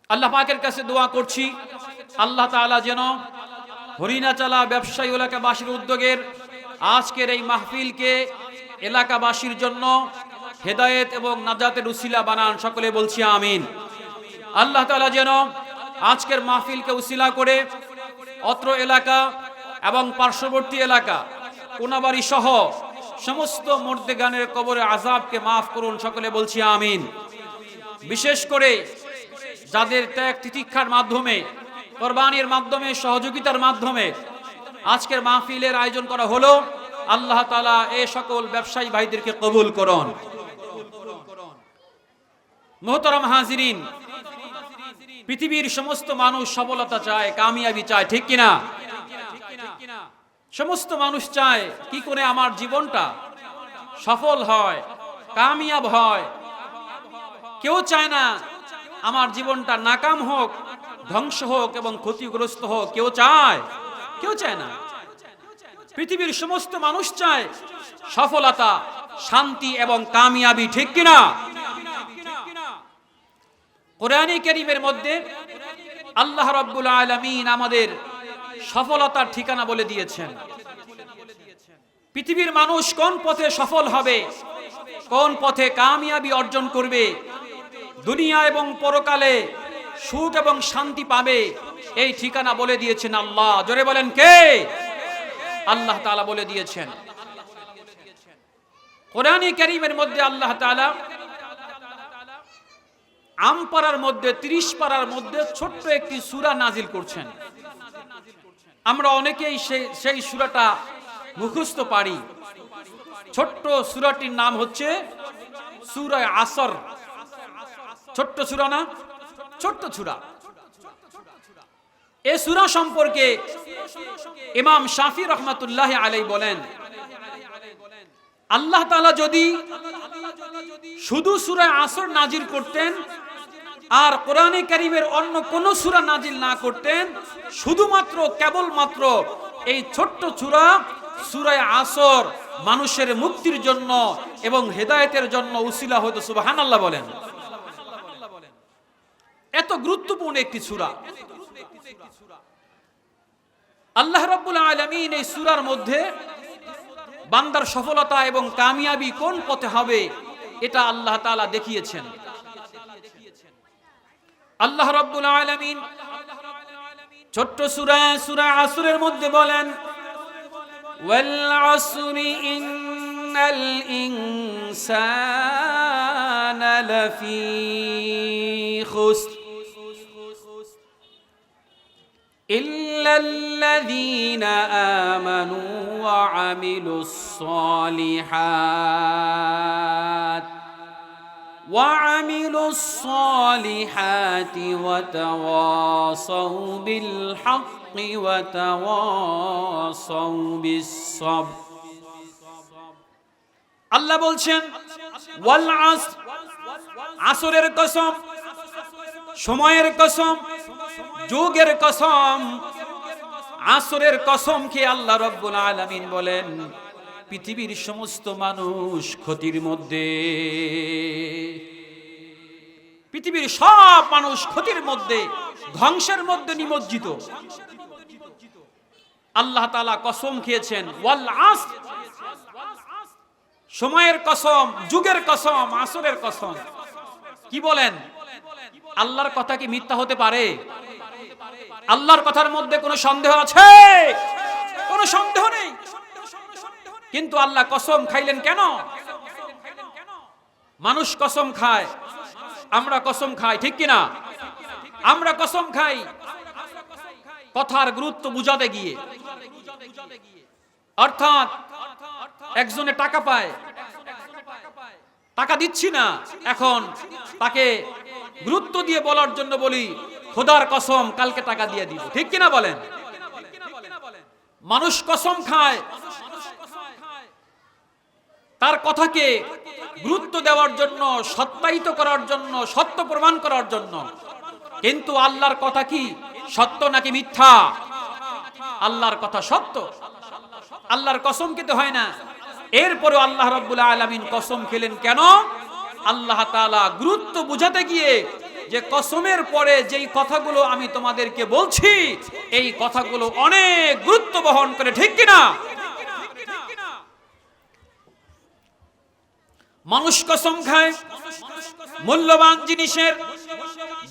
আল্লাহ পাকের কাছে দোয়া করছি, আল্লাহ তাআলা যেন হরিণাচালা ব্যবসায়ী এলাকাবাসীর উদ্যোগের আজকের এই মাহফিলকে এলাকাবাসীর জন্য হেদায়েত এবং নাজাতের উসিলা বানান। সকলে বলছি আমিন। আল্লাহ তাআলা যেন আজকের মাহফিলকে উসিলা করে অত্র এলাকা এবং পার্শ্ববর্তী এলাকা কোনাবাড়ি সহ সমস্ত মুর্দেগানের কবরে আযাবকে মাফ করুন। সকলে বলছি আমিন। বিশেষ করে যাদের ত্যাগ তিতিক্ষার মাধ্যমে, কোরবানির মাধ্যমে, সহযোগিতার মাধ্যমে আজকের মাহফিলের আয়োজন করা হলো, আল্লাহ তাআলা এই সকল ব্যবসায়ী ভাইদেরকে কবুল করুন। মুহতারাম হাজিরিন, পৃথিবীর সমস্ত মানুষ সফলতা চায়, কামিয়াবি চায়, ঠিক কিনা? সমস্ত মানুষ চায় কি করে আমার জীবনটা সফল হয়, কামিয়াব হয়। কেউ চায় না আমার জীবনটা নাকাম হোক, ধ্বংস হোক এবং ক্ষতিগ্রস্ত হোক। কেউ চায়? কেউ চায় না। পৃথিবীর সমস্ত মানুষ চায় সফলতা, শান্তি এবং কামিয়াবি, ঠিক কিনা? কোরআনে কারীমের মধ্যে আল্লাহ রাব্বুল আলামিন আমাদের সফলতার ঠিকানা বলে দিয়েছেন। পৃথিবীর মানুষ কোন পথে সফল হবে, কোন পথে কামিয়াবি অর্জন করবে, দুনিয়া এবং পরকালে সুখ এবং শান্তি পাবে, এই ঠিকানা বলে দিয়েছেন আল্লাহ। জোরে বলেন কে? আল্লাহ তাআলা বলে দিয়েছেন। কোরআনে কারীমের মধ্যে আল্লাহ তাআলা আমপাড়ার মধ্যে 30 পারার মধ্যে ছোট্ট একটি সূরা নাজিল করছেন। আমরা অনেকেই সেই সূরাটা মুখস্থ পারি। ছোট্ট সূরাটির নাম হচ্ছে সূরা আসর। ছোট্ট সূরা না? ছোট্ট সূরা। এই সূরা সম্পর্কে ইমাম শাফি রাহমাতুল্লাহি আলাইহি বলেন, আল্লাহ তাআলা যদি শুধু সূরা আসর নাজিল করতেন আর কোরআনে কারীমের অন্য কোন সূরা নাজিল না করতেন, শুধুমাত্র কেবলমাত্র এই ছোট্ট সূরা আসর মানুষের মুক্তির জন্য এবং হেদায়েতের জন্য উসিলা হতো। সুবহানাল্লাহ বলেন। এত গুরুত্বপূর্ণ একটি সূরা। আল্লাহ রাব্বুল আলামিন এই সূরার মধ্যে বান্দার সফলতা এবং কামিয়াবি কোন পথে হবে এটা আল্লাহ তাআলা দেখিয়েছেন। আল্লাহ রাব্বুল আলামিন ছোট্ট সূরা আসরের মধ্যে বলেন, ওয়াল আসরি ইন্নাল ইনসানা লাফি খুসর ইল্লাল্লাযীনা আমানু ওয়া আমিলুস সালিহাতি ওয়া তাওয়াসাউ বিল হাক্কি ওয়া তাওয়াসাউ বিস সাবর। আল্লাহ বলছেন ওয়াল আসর, আসরের কসম, সময়ের কসম, যুগের কসম। আসরের কসম খেয়ে আল্লাহ রাব্বুল আলামিন বলেন পৃথিবীর সমস্ত মানুষ ক্ষতির মধ্যে, পৃথিবীর সব মানুষ ক্ষতির মধ্যে, ধ্বংসের মধ্যে নিমজ্জিত। আল্লাহ তাআলা কসম খেয়েছেন ওয়াল আসর, সময়ের কসম, যুগের কসম, আসরের কসম। কি বলেন? আল্লাহর কথা কি মিথ্যা হতে পারে? আল্লাহর কথার মধ্যে কোনো সন্দেহ আছে? কোনো সন্দেহ নেই। কিন্তু আল্লাহ কসম খাইলেন কেন? মানুষ কসম খায়, আমরা কসম খাই, ঠিক কিনা? আমরা কসম খাই কথার গুরুত্ব বুঝাতে গিয়ে। অর্থাৎ একজনে টাকা পায়, টাকা দিচ্ছি না, এখন তাকে গুরুত্ব দিয়ে বলার জন্য বলি খোদার কসম কালকে টাকা দিয়ে দিব, ঠিক কিনা বলেন? মানুষ কসম খায় তার কথাকে গুরুত্ব দেওয়ার জন্য, সত্যায়িত করার জন্য, সত্য প্রমাণ করার জন্য। কিন্তু আল্লাহর কথা কি সত্য নাকি মিথ্যা? আল্লাহর কথা সত্য, আল্লাহর কসম খেতে হয় না। এরপরে আল্লাহ রাব্বুল আলামিন কসম খেলেন কেন? আল্লাহ তাআলা গুরুত্ব বুঝাতে গিয়ে যে কসমের পরে যেই কথাগুলো আমি তোমাদেরকে বলছি এই কথাগুলো অনেক গুরুত্ব বহন করে, ঠিক কিনা? মানুষ কসম খায় মূল্যবান জিনিসের,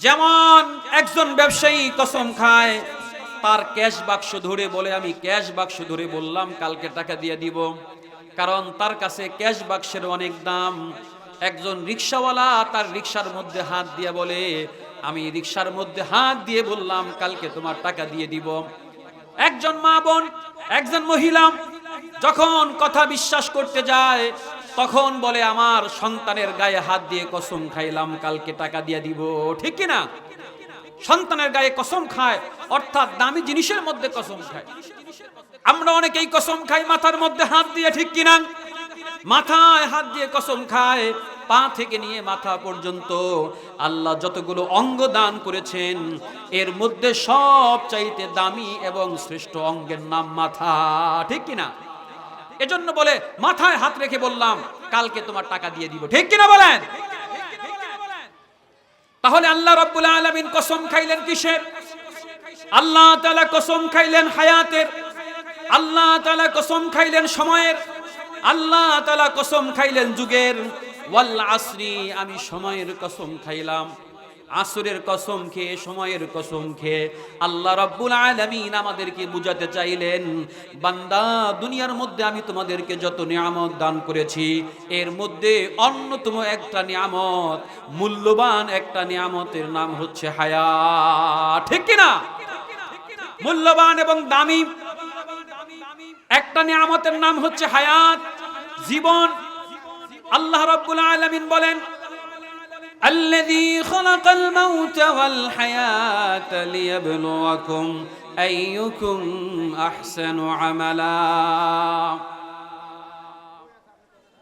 যেমন একজন ব্যবসায়ী কসম খায় তার ক্যাশ বাক্স ধরে বলে, আমি ক্যাশ বাক্স ধরে বললাম কালকে টাকা দিয়ে দিব, কারণ তার কাছে ক্যাশ বাক্সের অনেক দাম। একজন রিকশাওয়ালা তার রিকশার মধ্যে হাত দিয়ে বলে, আমি রিকশার মধ্যে হাত দিয়ে বললাম কালকে তোমার টাকা দিয়ে দিব। একজন মা বোন, একজন মহিলা যখন কথা বিশ্বাস করতে যায় তখন বলে, আমার সন্তানের গায়ে হাত দিয়ে কসম খাইলাম কালকে টাকা দিয়ে দিব, ঠিক কিনা? সন্তানের গায়ে কসম খায়, অর্থাৎ দামি জিনিসের মধ্যে কসম খায়। আমরা অনেকেই কসম খাই মাথার মধ্যে হাত দিয়ে, ঠিক কিনা? মাথায় হাত দিয়ে কসম খায়, পা থেকে নিয়ে মাথা পর্যন্ত আল্লাহ যতগুলো অঙ্গ দান করেছেন এর মধ্যে সবচাইতে দামি এবং শ্রেষ্ঠ অঙ্গের নাম মাথা, ঠিক কিনা? এজন্য বলে মাথায় হাত রেখে বললাম কালকে তোমার টাকা দিয়ে দিব, ঠিক কিনা বলেন? তাহলে আল্লাহ রাব্বুল আলামিন কসম খাইলেন কিসের? আল্লাহ তাআলা কসম খাইলেন হায়াতের, আল্লাহ তাআলা কসম খাইলেন সময়ের, আল্লাহ তাআলা কসম খাইলেন যুগের। ওয়াল আসরি, আমি সময়ের কসম খাইলাম। আসরের কসম খেয়ে, সময়ের কসম খেয়ে আল্লাহ রাব্বুল আলামিন আমাদেরকে বুঝাতে চাইলেন, বান্দা দুনিয়ার মধ্যে আমি তোমাদেরকে যত নিয়ামত দান করেছি এর মধ্যে অন্যতম একটা নিয়ামত, মূল্যবান একটা নিয়ামতের নাম হচ্ছে হায়াত, ঠিক কিনা? মূল্যবান এবং দামি একটা নিয়ামতের নাম হচ্ছে হায়াত, জীবন। আল্লাহ রাব্বুল আলামিন বলেন, আল্লাযী খালাকাল মাউতা ওয়াল হায়াতা লিয়াবলুয়াকুম আইয়ুকুম আহসানু আমালা।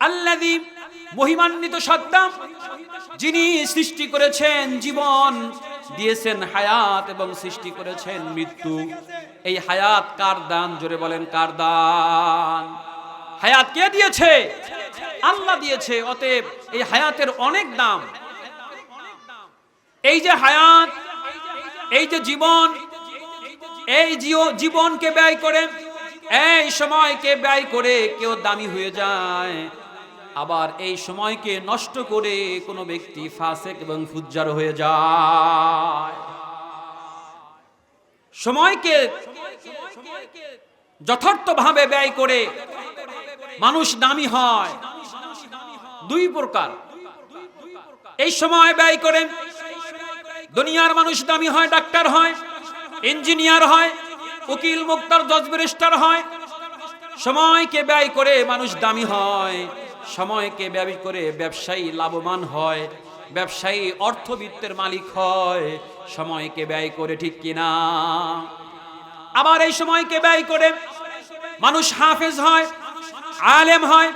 আল্লাযী, মহিমান্বিত সত্তা, যিনি সৃষ্টি করেছেন জীবন, দিয়েছেন হায়াত এবং সৃষ্টি করেছেন মৃত্যু। এই হায়াত কার দান? জোরে বলেন, কার দান? হায়াত কে দিয়েছে? আল্লাহ দিয়েছে। অতএব এই হায়াতের অনেক দাম। এই যে হায়াত, এই যে জীবন, এই জীবনকে ব্যয় করে, এই সময়কে ব্যয় করে কেউ দামি হয়ে যায়, আবার এই সময়কে নষ্ট করে কোনো ব্যক্তি ফাসিক এবং ফুজ্জার হয়ে যায়। সময়কে যথার্থভাবে ব্যয় করে মানুষ দামি হয় দুই প্রকার। এই সময় ব্যয় করে দুনিয়ার মানুষ দামি হয়, ডাক্তার হয়, ইঞ্জিনিয়ার হয়, উকিল, মুক্তার, জজ, ব্যারিস্টার হয়। সময়কে ব্যয় করে মানুষ দামি হয়, সময়কে ব্যয় করে ব্যবসায়ী লাভবান হয়, ব্যবসায়ী অর্থবিত্তের মালিক হয় সময়কে ব্যয় করে, ঠিক কিনা? আবার এই সময়কে ব্যয় করে মানুষ হাফেজ হয়, আলেম হয়,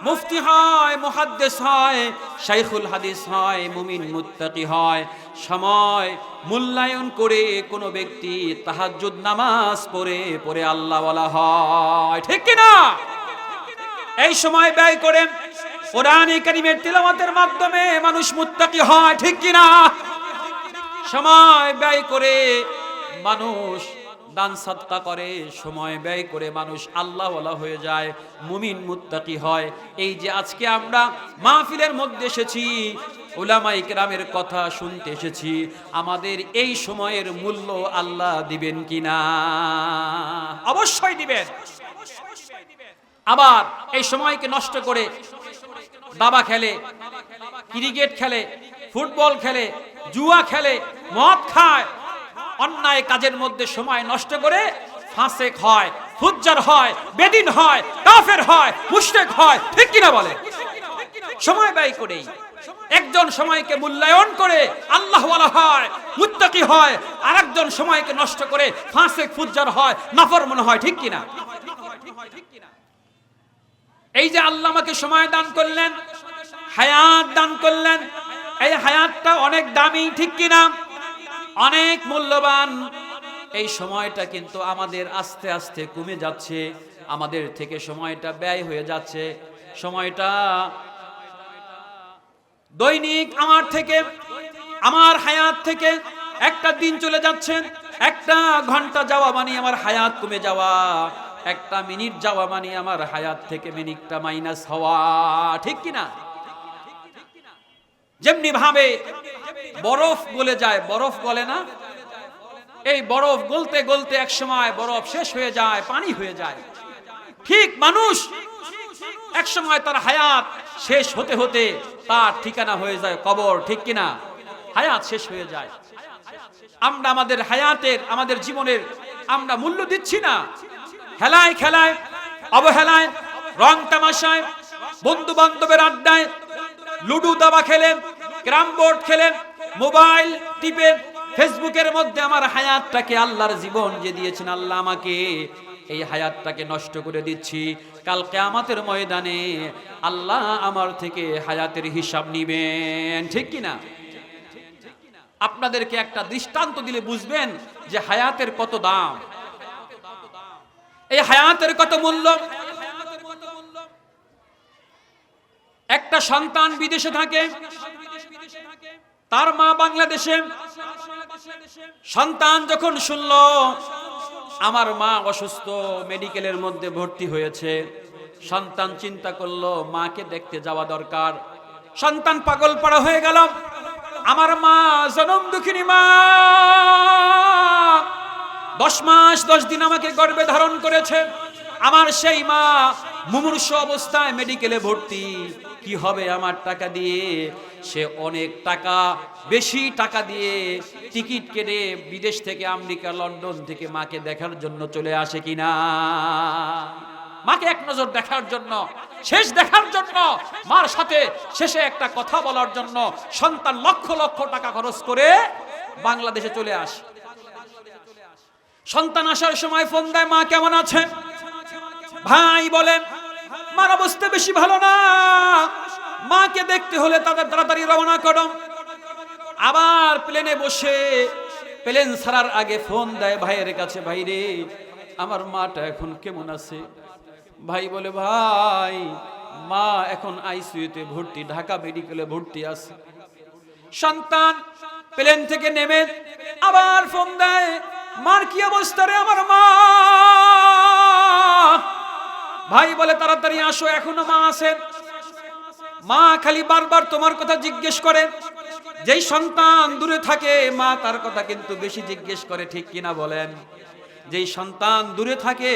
মুফতি হয়, মুহাদ্দিস হয়, শাইখুল হাদিস হয়, মুমিন মুত্তাকি হয়। সময় মূল্যায়ন করে কোনো ব্যক্তি তাহাজ্জুদ নামাজ পড়ে আল্লাহওয়ালা হয়, ঠিক কিনা? এই সময় ব্যয় করে কোরআনে কারীমের তিলাওয়াতের মাধ্যমে মানুষ মুত্তাকি হয়, ঠিক কিনা? সময় ব্যয় করে মানুষ দান সাদকা করে, সময় ব্যয় করে মানুষ আল্লাহওয়ালা হয়ে যায়, মুমিন মুত্তাকি হয়। এই যে আজকে আমরা মাহফিলের মধ্যে এসেছি, উলামায়ে কেরামের কথা শুনতে এসেছি, আমাদের এই সময়ের মূল্য আল্লাহ দিবেন কিনা? অবশ্যই দিবেন। আবার এই সময়কে নষ্ট করে দাবা খেলে, ক্রিকেট খেলে, ফুটবল খেলে, জুয়া খেলে, মদ খায়, অন্যায় কাজের মধ্যে সময় নষ্ট করে ফাসিক হয়, ফুজ্জার হয়, বেদিন হয়, কাফের হয়, মুশরিক হয়, ঠিক কিনা বলে? সময় ব্যয় করেই একজন সময়কে মূল্যায়ন করে আল্লাহওয়ালা হয়, মুত্তাকি হয়, আর একজন সময়কে নষ্ট করে ফাসিক ফুজ্জার হয়, নাফরমান হয়, ঠিক কিনা? এই যে আল্লাহ আমাকে সময় দান করলেন, হায়াত দান করলেন, এই হায়াতটা অনেক দামি, ঠিক কিনা? অনেক মূল্যবান। এই সময়টা কিন্তু আমাদের আস্তে আস্তে কমে যাচ্ছে, আমাদের থেকে সময়টা ব্যয় হয়ে যাচ্ছে। সময়টা দৈনিক আমার থেকে আমার হায়াত থেকে একটা দিন চলে যাচ্ছে, একটা ঘন্টা যাওয়া মানে আমার হায়াত কমে যাওয়া, একটা মিনিট যাওয়া মানে আমার হায়াত থেকে মিনিটটা মাইনাস হওয়া, ঠিক কিনা? যেমনি ভাবে বরফ গলে যায়, বরফ গলে না, এই বরফ গলতে গলতে এক সময় বরফ শেষ হয়ে যায়, পানি হয়ে যায়। ঠিক মানুষ এক সময় তার হায়াত শেষ হতে হতে তার ঠিকানা হয়ে যায় কবর, ঠিক কিনা? হায়াত শেষ হয়ে যায়। আমরা আমাদের হায়াতের, আমাদের জীবনের আমরা মূল্য দিচ্ছি না। হেলায় খেলায়, অবহেলায়, রং তামাশায়, বন্ধু বান্ধবের আড্ডায়, লুডু দাবা খেলে, ক্যারাম বোর্ড খেলে, মোবাইল টিপে, ফেসবুকের মধ্যে আমার হায়াতটাকে, আল্লাহর জীবন যে দিয়েছেন আল্লাহ আমাকে, এই হায়াতটাকে নষ্ট করে দিচ্ছি। কাল কিয়ামতের ময়দানে আল্লাহ আমার থেকে হায়াতের হিসাব নিবেন, ঠিক কিনা? আপনাদেরকে একটা দৃষ্টান্ত দিলে বুঝবেন যে হায়াতের কত দাম, এই হায়াতের কত মূল্য। একটা সন্তান বিদেশে থাকে, তার মা বাংলাদেশে। সন্তান যখন শুনল আমার মা অসুস্থ, মেডিকেলের মধ্যে ভর্তি হয়েছে, সন্তান চিন্তা করলো মাকে দেখতে যাওয়া দরকার। সন্তান পাগল পাড়া হয়ে গেল, আমার মা জনম দুঃখিনী মা 10 মাস 10 দিন আমাকে গর্ভে ধারণ করেছে, আমার সেই মা মুমূর্ষু অবস্থায় মেডিকেলে ভর্তি, কি হবে আমার টাকা দিয়ে? সে অনেক টাকা, বেশি টাকা দিয়ে টিকিট কেটে বিদেশ থেকে, আমেরিকা, লন্ডন থেকে মাকে দেখার জন্য চলে আসে কিনা? মাকে এক নজর দেখার জন্য, শেষ দেখার জন্য, মার সাথে শেষে একটা কথা বলার জন্য সন্তান লক্ষ লক্ষ টাকা খরচ করে বাংলাদেশে চলে আসে। সন্তান আসার সময় ফোন দেয়, মা কেমন আছে? ভাই বলেন মার অবস্থা বেশি ভালো না, মাকে দেখতে হলে তাদের তাড়াতাড়ি রওনা করো। আবার প্লেনে বসে, প্লেন ছাড়ার আগে ফোন দেয় ভাইয়ের কাছে, ভাই রে আমার মাটা এখন কেমন আছে? ভাই বলে ভাই মা এখন আইসিইউতে ভর্তি, ঢাকা মেডিকেলে ভর্তি আছে। সন্তান প্লেন থেকে নেমে আবার ফোন দেয়, মার কি অবস্থা রে আমার মা? ভাই বলে তাড়াতাড়ি আসো, এখনো মা আছে। মা খালি বারবার তোমার কথা জিজ্ঞেস করে। যেই সন্তান দূরে থাকে মা তার কথা কিন্তু বেশি জিজ্ঞেস করে, ঠিক কিনা বলেন? যেই সন্তান দূরে থাকে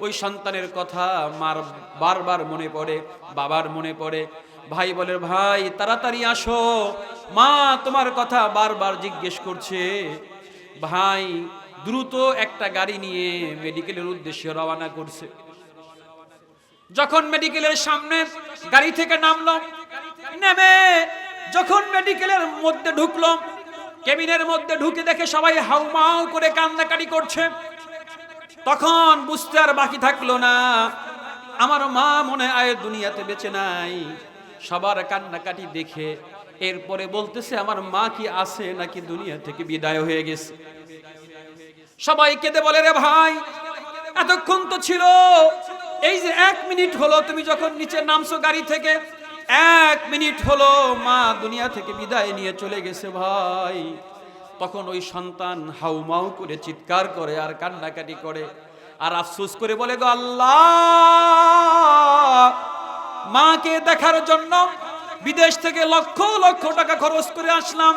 ওই সন্তানের কথা মার বারবার মনে পড়ে, বাবার মনে পড়ে। ভাই বলে ভাই তাড়াতাড়ি আসো, মা তোমার কথা বারবার জিজ্ঞেস করছে। ভাই দ্রুত একটা গাড়ি নিয়ে মেডিকেলের উদ্দেশ্যে রওনা করছে। যখন মেডিকেলের সামনে গাড়ি থেকে নামলো, নেমে যখন মেডিকেলের মধ্যে ঢুকলো, কেবিনের মধ্যে ঢুকে দেখে সবাই হাউমাউ করে কান্নাকাটি করছে। তখন বুঝতে আর বাকি থাকলো না, আমার মা মনে হয় দুনিয়াতে বেঁচে নাই। সবার কান্নাকাটি দেখে এরপরে বলতেছে আমার মা কি আছে নাকি দুনিয়া থেকে বিদায় হয়ে গেছে। সবাই কেঁদে বলে রে ভাই এতক্ষণ তো ছিল, এই যে 1 মিনিট হলো তুমি যখন নিচে নামছো গাড়ি থেকে, 1 মিনিট হলো মা দুনিয়া থেকে বিদায় নিয়ে চলে গেছে ভাই। তখন ওই সন্তান হাউমাউ করে চিৎকার করে আর কান্নাকাটি করে আর আফসোস করে বলে গো আল্লাহ, মাকে দেখার জন্য বিদেশ থেকে লক্ষ লক্ষ টাকা খরচ করে আসলাম,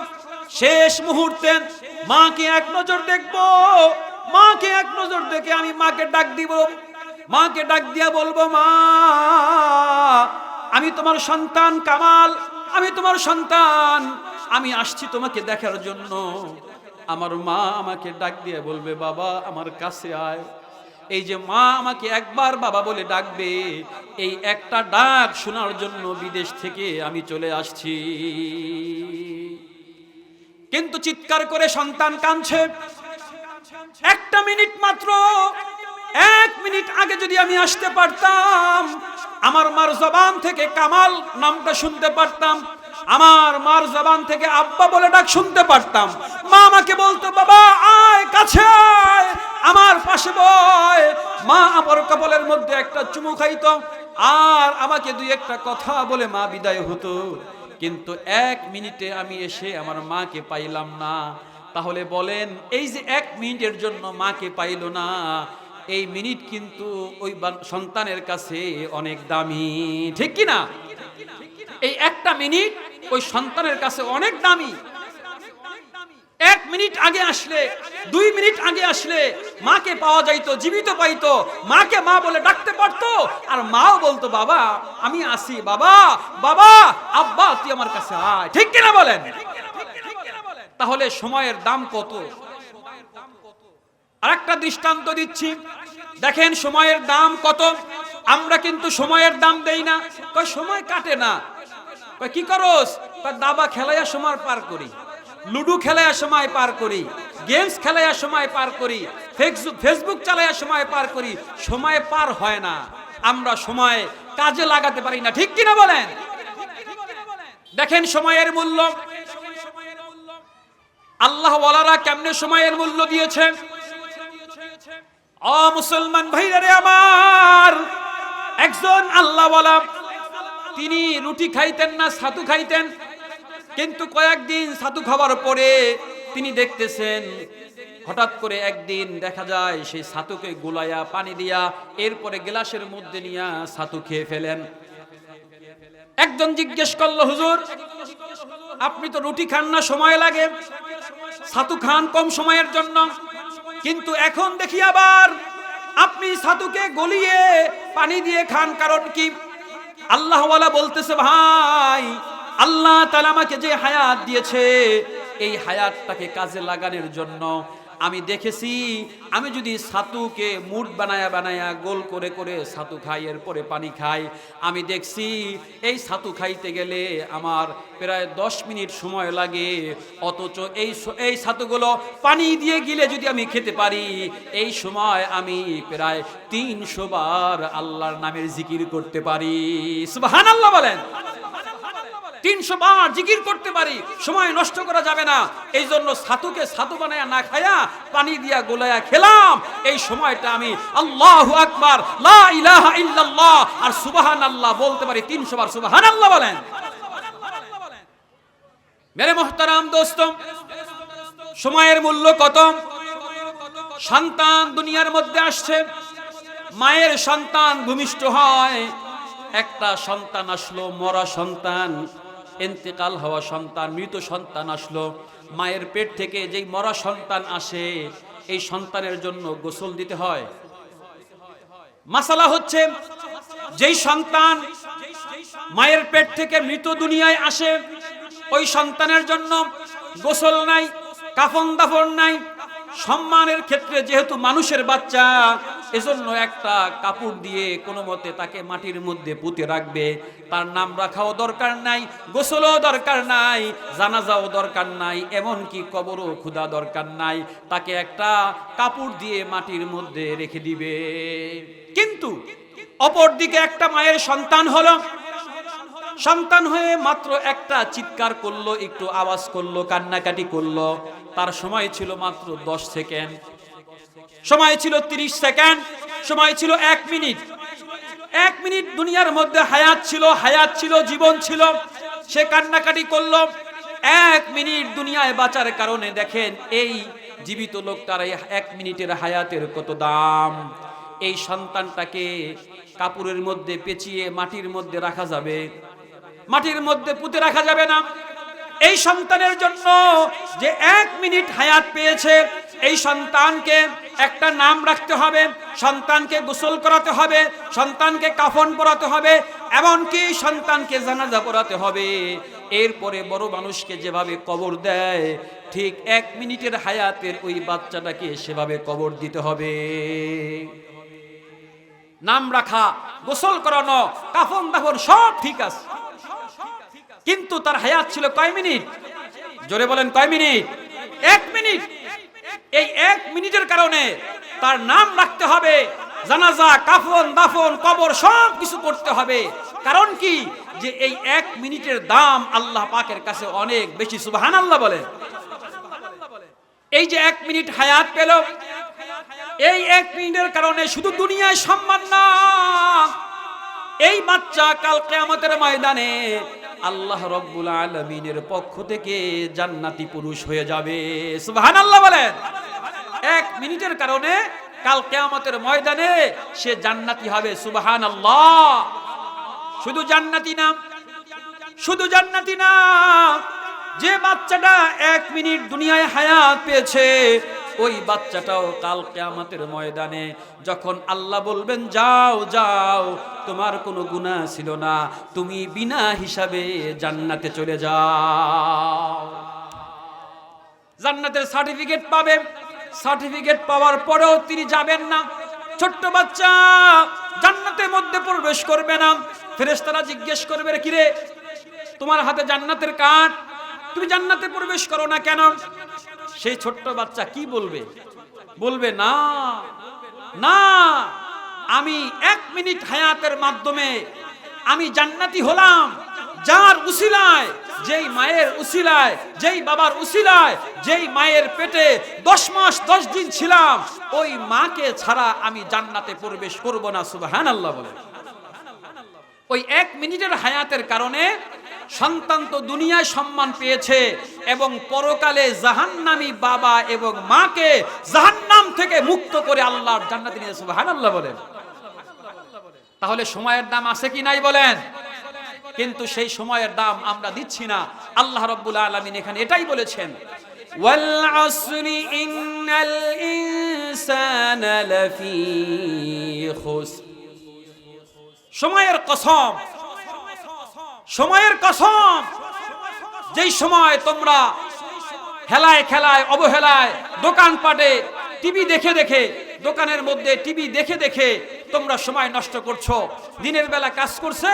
শেষ মুহূর্তে মাকে এক নজর দেখবো, মাকে এক নজর দেখে আমি মাকে ডাক দিব, মাকে ডাক দিয়া বলবো মা আমি তোমার সন্তান কামাল, আমি তোমার সন্তান, আমি আসছি তোমাকে দেখার জন্য। আমার মা আমাকে ডাক দিয়ে বলবে বাবা আমার কাছে আয়। এই যে মা আমাকে একবার বাবা বলে ডাকবে, এই একটা ডাক শোনার জন্য বিদেশ থেকে আমি চলে আসছি। কিন্তু চিৎকার করে সন্তান কাঁদছে। 1 মিনিট মাত্র, 1 মিনিট আগে যদি আমি আসতে পারতাম, আমার মার জবান থেকে কামাল নামটা শুনতে পারতাম, আমার মার জবান থেকে আব্বা বলে ডাক শুনতে পারতাম। মা আমাকে বলতো বাবা আয় কাছে আয়, আমার পাশে বয়। মা আমার কপালের মধ্যে একটা চুমু খাইতো আর আমাকে 2 একটা কথা বলে মা বিদায় হতো। কিন্তু 1 মিনিটে আমি এসে আমার মাকে পাইলাম না। তাহলে বলেন এই যে 1 মিনিটের জন্য মাকে পাইল না, এই মিনিট কিন্তু ওই সন্তানের কাছে অনেক দামি, ঠিক কি না? এই একটা মিনিট ওই সন্তানের কাছে অনেক দামি। 1 মিনিট আগে আসলে, 2 মিনিট আগে আসলে মাকে পাওয়া যাইতো, জীবিত পাইতো, মাকে মা বলে ডাকতে পারতো, আর মাও বলতো বাবা আমি আসি, বাবা বাবা আব্বা তুই আমার কাছে আয়, ঠিক কিনা বলেন? তাহলে সময়ের দাম কত? আরেকটা দৃষ্টান্ত দিচ্ছি, দেখেন সময়ের দাম কত। আমরা কিন্তু সময়ের দাম দেই না। কই সময় কাটে না। কই কি করস? কই দাবা খেলায়া সময় পার করি, লুডু খেলায়া সময় পার করি, গেমস খেলায়া সময় পার করি, ফেসবুক চালায়া সময় পার করি। সময় পার হয় না, আমরা সময় কাজে লাগাতে পারি না, ঠিক কিনা বলেন? দেখেন সময়ের মূল্য আল্লাহ ওয়ালারা কেমনে সময়ের মূল্য দিয়েছে। ও মুসলমান ভাইরা রে আমার, একজন আল্লাহ ওয়ালা তিনি রুটি খাইতেন না, ছাতু খাইতেন। কিন্তু কয়েকদিন ছাতু খাওয়ার পরে তিনি দেখতেছেন হঠাৎ করে একদিন দেখা যায় সেই ছাতুকে গুলাইয়া পানি দিয়া এরপরে গ্লাসের মধ্যে নিয়ে ছাতু খেয়ে ফেলেন। একজন জিজ্ঞেস করলো, হুজুর আপনি তো রুটি খান না, সময় লাগে, ছাতু খান কম সময়ের জন্য, কিন্তু এখন দেখি আবার আপনি ছাতুকে গলিয়ে পানি দিয়ে খান, কারণ কি? আল্লাহ ওয়ালা বলতেছে ভাই আল্লাহ তাআলা আমাকে যে হায়াত দিয়েছে এই হায়াতটাকে কাজে লাগানোর জন্য আমি দেখেছি আমি যদি ছাতুকে মুঠ বানায়া বানায়া গোল করে করে ছাতু খাই, এরপরে পানি খাই, আমি দেখছি এই ছাতু খাইতে গেলে আমার প্রায় 10 মিনিট সময় লাগে। অথচ এই ছাতুগুলো পানি দিয়ে গিলে যদি আমি খেতে পারি, এই সময় আমি প্রায় 300 বার আল্লাহর নামের জিকির করতে পারি। সুবহানাল্লাহ বলেন। 300 বার জিকির করতে পারি, সময় নষ্ট করা যাবে না। এই জন্য ছাতুকে ছাতু বানায়া না খায়া পানি দিয়া গোলায়া খেলাম, এই সময়টা আমি আল্লাহু আকবার লা ইলাহা ইল্লাল্লাহ আর সুবহানাল্লাহ বলতে পারি 300 বার। সুবহানাল্লাহ বলেন। মেরে মুহতারাম দোস্ত, সময়ের মূল্য কত? সন্তান দুনিয়ার মধ্যে আসছে, মায়ের সন্তান ভূমিষ্ঠ হয়, একটা সন্তান আসলো, মরা সন্তান, ইন্তেকাল হওয়া সন্তান, মৃত সন্তান আসলো। মায়ের পেট থেকে যেই মরা সন্তান আসে, এই সন্তানের জন্য গোসল দিতে হয়। মাসালা হচ্ছে যেই সন্তান মায়ের পেট থেকে মৃত দুনিয়ায় আসে, ওই সন্তানের জন্য গোসল নাই, কাফন দাফন নাই। সম্মানের ক্ষেত্রে যেহেতু মানুষের বাচ্চা, এজন্য একটা কাপড় দিয়ে কোনো মতে তাকে মাটির মধ্যে পুঁতে রাখবে। তার নাম রাখাও দরকার নাই, গোসলও দরকার নাই, জানাজাও দরকার নাই, এমনকি কবরও খোদা দরকার নাই। তাকে একটা কাপড় দিয়ে মাটির মধ্যে রেখে দিবে। কিন্তু অপরদিকে একটা মায়ের সন্তান হলো, সন্তান হয়ে মাত্র একটা চিৎকার করলো, একটু আওয়াজ করলো, কান্নাকাটি করলো, তার সময় ছিল মাত্র 10 সেকেন্ড, সময় ছিল 30 সেকেন্ড, সময় ছিল 1 মিনিট। 1 মিনিট দুনিয়ার মধ্যে হায়াত ছিল, জীবন ছিল। সে কান্নাকাটি করলো। 1 মিনিট দুনিয়ায় বাঁচার কারণে দেখেন এই জীবিত লোকটার 1 মিনিটের হায়াতের কত দাম। এই সন্তানটাকে কাপড়ের মধ্যে পেঁচিয়ে মাটির মধ্যে রাখা যাবে, মাটির মধ্যে পুঁতে রাখা যাবে না। এই সন্তানের জন্য যে 1 মিনিট হায়াত পেয়েছে, এই সন্তানকে একটা নাম রাখতে হবে, সন্তানকে গোসল করাতে হবে, সন্তানকে কাফন পরাতে হবে, এমনকি সন্তানকে জানাজা পড়াতে হবে। এরপরে বড় মানুষকে যেভাবে কবর দেয়, ঠিক 1 মিনিটের হায়াতের ওই বাচ্চাটাকে সেভাবে কবর দিতে হবে। নাম রাখা, গোসল করানো, কাফন দাফন সব ঠিক আছে, কিন্তু তার হায়াত ছিল কয় মিনিট? জোরে বলেন কয় মিনিট? 1 মিনিট। এই 1 মিনিটের কারণে তার নাম রাখতে হবে, জানাজা, কাফন দাফন, কবর সব কিছু করতে হবে। কারণ কি? যে এই 1 মিনিটের দাম আল্লাহ পাকের কাছে অনেক বেশি। সুবহানাল্লাহ বলেন। এই যে 1 মিনিট হায়াত পেল, এই 1 মিনিটের কারণে শুধু দুনিয়ায় সম্মান না, এই বাচ্চা কাল কিয়ামতের ময়দানে আল্লাহ রাব্বুল আলামিনের পক্ষ থেকে জান্নাতি পুরুষ হয়ে যাবে। সুবহানাল্লাহ বলেন। 1 মিনিটের কারণে কাল কিয়ামতের ময়দানে সে জান্নাতি হবে। সুবহানাল্লাহ। শুধু জান্নাতি না, শুধু জান্নাতি না, যে বাচ্চাটা 1 মিনিট দুনিয়ায় হায়াত পেয়েছে ওই বাচ্চাটাও কাল কিয়ামতের ময়দানে যখন আল্লাহ বলবেন যাও যাও, তোমার কোনো গুনাহ ছিল না, তুমি বিনা হিসাবে জান্নাতে চলে যাও, জান্নাতের সার্টিফিকেট পাবে। সার্টিফিকেট পাওয়ার পরেও তিনি যাবেন না। ছোট্ট বাচ্চা জান্নাতের মধ্যে প্রবেশ করবে না। ফেরেশতারা জিজ্ঞেস করবে, রে কিরে, তোমার হাতে জান্নাতের কার্ড, তুমি জান্নাতে প্রবেশ করো না কেন? সেই ছোট্ট বাচ্চা কি বলবে? বলবে না না, আমি 1 মিনিট হায়াতের মাধ্যমে আমি জান্নাতি হলাম, যার উসিলায়, যেই মায়ের উসিলায়, যেই বাবার উসিলায়, যেই মায়ের পেটে 10 মাস 10 দিন ছিলাম, ওই মাকে ছাড়া আমি জান্নাতে প্রবেশ করব না। সুবহানাল্লাহ বলে। ওই 1 মিনিটের হায়াতের কারণে সন্তান তো দুনিয়ায় সম্মান পেয়েছে এবং পরকালে জাহান্নামী বাবা এবং মাকে জাহান্নাম থেকে মুক্ত করে আল্লাহর জান্নাতে নিয়ে। সুবহানাল্লাহ বলেন। তাহলে সময়ের দাম আছে কি নাই বলেন? কিন্তু সেই সময়ের দাম আমরা দিচ্ছি না। আল্লাহ রাব্বুল আলামিন এখানে এটাই বলেছেন, ওয়াল আসরি ইন্নাল ইনসানা লাফি খুসর। সময়ের কসম, সময়ের কসম, যেই সময় তোমরা হেলায় খেলায় অবহেলায় দোকানপাটে টিভি দেখে দেখে, দোকানের মধ্যে টিভি দেখে দেখে তোমরা সময় নষ্ট করছো। দিনের বেলা কাজ করছে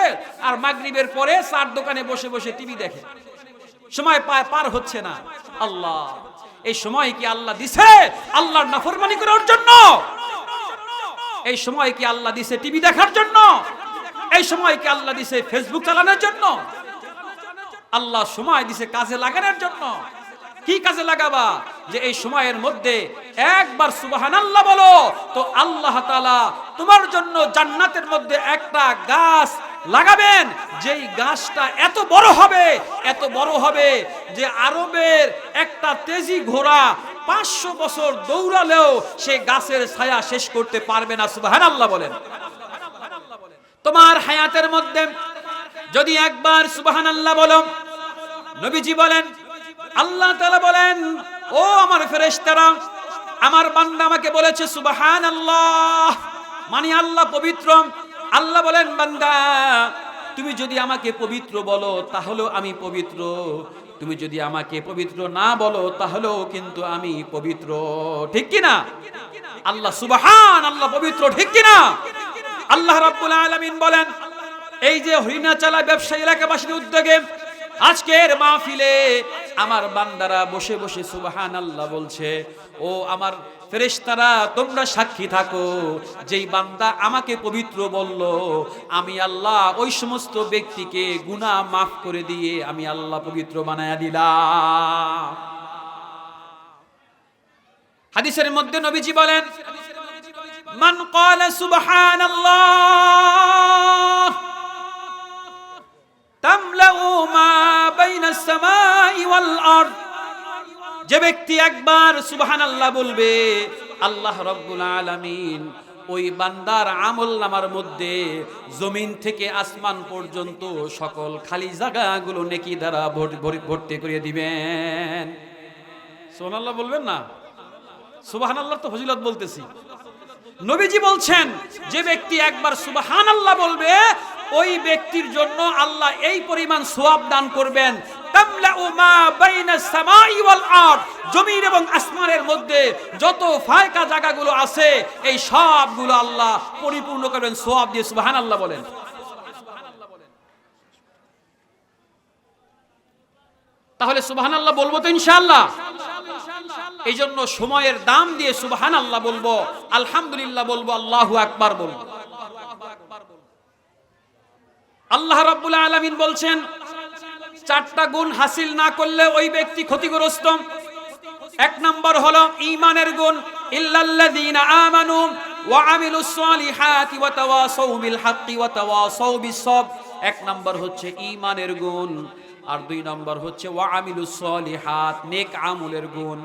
আর মাগরিবের পরে চার দোকানে বসে বসে টিভি দেখে, সময় পার হচ্ছে না। আল্লাহ, এই সময় কি আল্লাহ দিছে আল্লাহর নাফরমানি করার জন্য? এই সময় কি আল্লাহ দিছে টিভি দেখার জন্য? এই সময় কি আল্লাহ দিছে ফেসবুক চালানোর জন্য? আল্লাহ সময় দিছে কাজে লাগানোর জন্য। কি কাজে লাগাবা? যে এই সময়ের মধ্যে একবার সুবহানাল্লাহ বলো তো আল্লাহ তাআলা তোমার জন্য জান্নাতের মধ্যে একটা গাছ লাগাবেন, যেই গাছটা এত বড় হবে, এত বড় হবে যে আরবের একটা তেজি ঘোড়া 500 বছর দৌড়ালেও সেই গাছের ছায়া শেষ করতে পারবে না। সুবহানাল্লাহ বলেন। তোমার হায়াতের মধ্যে যদি একবার সুবহানাল্লাহ বলো, নবীজি বলেন, আল্লাহ তাআলা বলেন, ও আমার ফেরেশতারা, আমার বান্দা আমাকে বলেছে সুবহানাল্লাহ, মানে আল্লাহ পবিত্র। আল্লাহ বলেন, বান্দা তুমি যদি আমাকে পবিত্র বলো তাহলেও আমি পবিত্র, তুমি যদি আমাকে পবিত্র না বলো তাহলেও কিন্তু আমি পবিত্র। ঠিক কি না? আল্লাহ সুবহান, আল্লাহ পবিত্র, ঠিক কি না? আল্লাহ রাব্বুল আলামিন বলেন, এই যে হরিণাচালা ব্যবসায়ী এলাকাবাসীর উদ্যোগে আজকের মাহফিলে আমার বান্দারা বসে বসে সুবহানাল্লাহ বলছে, ও আমার ফেরেশতারা তোমরা সাক্ষী থাকো, যেই বান্দা আমাকে পবিত্র বলল আমি আল্লাহ ওই সমস্ত ব্যক্তিকে গুনাহ মাফ করে দিয়ে আমি আল্লাহ পবিত্র বানায়া দিলাম। হাদিসের মধ্যে নবীজি বলেন, মান ক্বালা সুবহানাল্লাহ তামলাউ মা বাইনাস সামাই ওয়াল আরদ, যে ব্যক্তি একবার সুবহানাল্লাহ বলবে আল্লাহ রাব্বুল আলামিন ওই বান্দার আমলনামার মধ্যে জমিন থেকে আসমান পর্যন্ত সকল খালি জায়গাগুলো নেকি দ্বারা ভর্তি করে দিবেন। সুবহানাল্লাহ বলবেন না? সুবহানাল্লাহ তো ফজিলত বলতেছি। নবীজি বলছেন, যে ব্যক্তি একবার সুবহানাল্লাহ বলবে ওই ব্যক্তির জন্য আল্লাহ এই পরিমাণ সওয়াব দান করবেন, তামলাউ মা বাইনাস সামাই ওয়াল আরদ, জমিন এবং আসমানের মধ্যে যত ফায়কা জায়গাগুলো আছে এই সবগুলো আল্লাহ পরিপূর্ণ করবেন সওয়াব দিয়ে। সুবহানাল্লাহ বলেন। তাহলে সুবহানাল্লাহ বলবো তো ইনশাআল্লাহ। এই জন্য সময়ের দাম দিয়ে সুবহানাল্লাহ বলবো, আলহামদুলিল্লাহ বলবো, আল্লাহু আকবার বলবো। আল্লাহ রাব্বুল আলামিন বলছেন, 4টা গুণ হাসিল না করলে ওই ব্যক্তি ক্ষতিগ্রস্ত। 1 নম্বর হলো ঈমানের গুণ, ইল্লাল্লাযীনা আমানু ওয়া আমিলুস সালিহাতি ওয়া তাওয়াসাউ বিল হাক্কি ওয়া তাওয়াসাউ বিস সাবর। এক নম্বর হচ্ছে ঈমানের গুণ, আর দুই নম্বর হচ্ছে ওয়া আমিলুস সলিহাত, নেক আমলের গুণ।